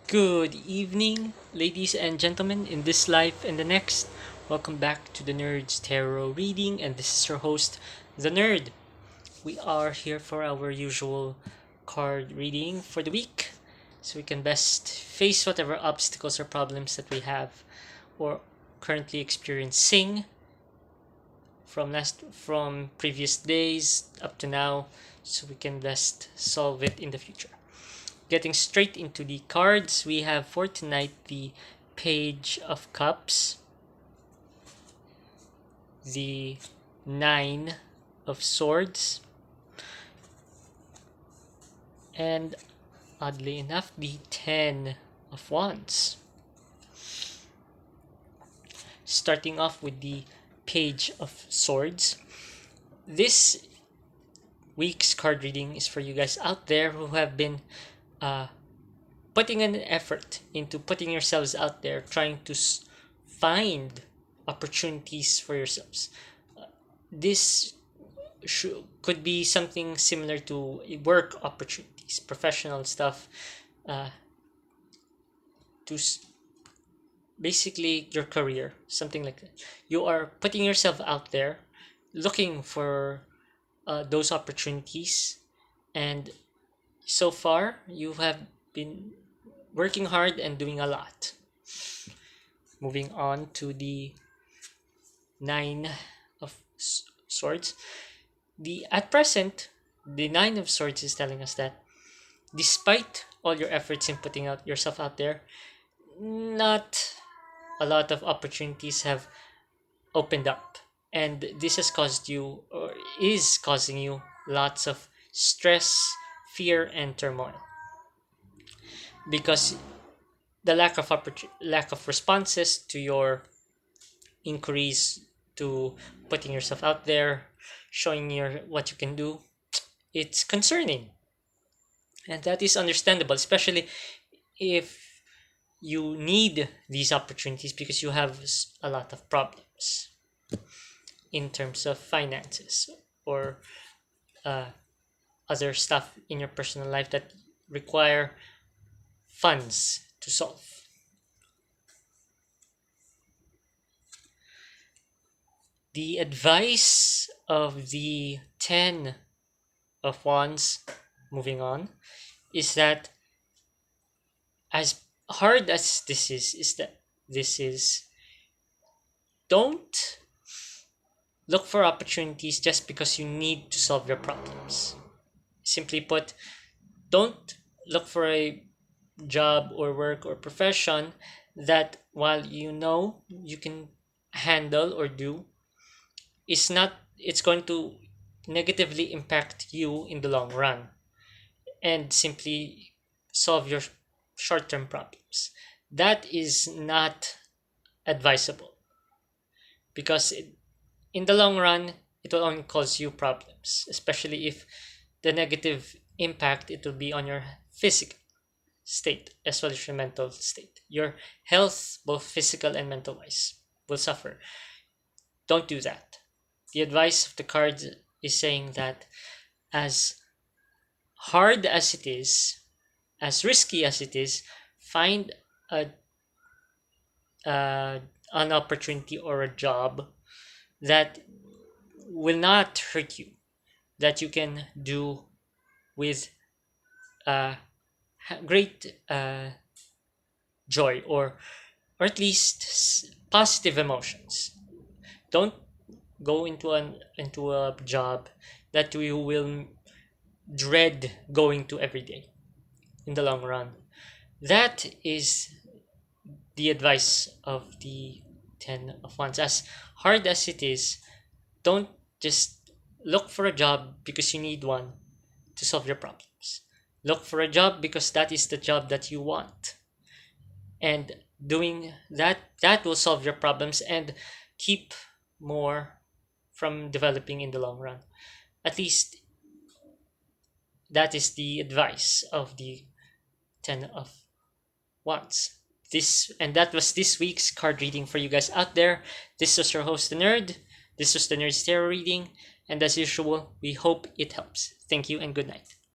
Good evening, ladies and gentlemen, in this life and the next. Welcome back to the Nerd's Tarot Reading, and this is your host, the Nerd. We are here for our usual card reading for the week, so we can best face whatever obstacles or problems that we have or currently experiencing from previous days up to now, so we can best solve it in the future. Getting straight into the cards, we have for tonight the Page of Cups, the Nine of Swords, and oddly enough, the Ten of Wands. Starting off with the Page of Swords. This week's card reading is for you guys out there who have been putting an effort into putting yourselves out there, trying to find opportunities for yourselves. This could be something similar to work opportunities, professional stuff, to basically your career, something like that. You are putting yourself out there, looking for those opportunities, and so far you have been working hard and doing a lot. Moving on to the Nine of Swords. At present, the Nine of Swords is telling us that despite all your efforts in putting out yourself out there, not a lot of opportunities have opened up, and this has caused you or is causing you lots of stress, fear, and turmoil because the lack of responses to your inquiries, to putting yourself out there, showing what you can do. It's concerning, and that is understandable, especially if you need these opportunities because you have a lot of problems in terms of finances or uh, other stuff in your personal life that require funds to solve. The advice of the Ten of Wands, moving on, is that as hard as is that this is, don't look for opportunities just because you need to solve your problems. Simply put, don't look for a job or work or profession that while you know you can handle or do, it's going to negatively impact you in the long run and simply solve your short-term problems. That is not advisable because in the long run it will only cause you problems, especially if the negative impact it will be on your physical state as well as your mental state. Your health, both physical and mental wise, will suffer. Don't do that. The advice of the cards is saying that as hard as it is, as risky as it is, find a an opportunity or a job that will not hurt you, that you can do with uh, great joy or at least positive emotions. Don't go into a job that you will dread going to every day in the long run. That is the advice of the Ten of Wands. As hard as it is, don't just look for a job because you need one to solve your problems. Look for a job because that is the job that you want. And doing that will solve your problems and keep more from developing in the long run. At least that is the advice of the Ten of Wands. That was this week's card reading for you guys out there. This was your host, the Nerd. This was the Nerd's Tarot reading, and as usual, we hope it helps. Thank you and good night.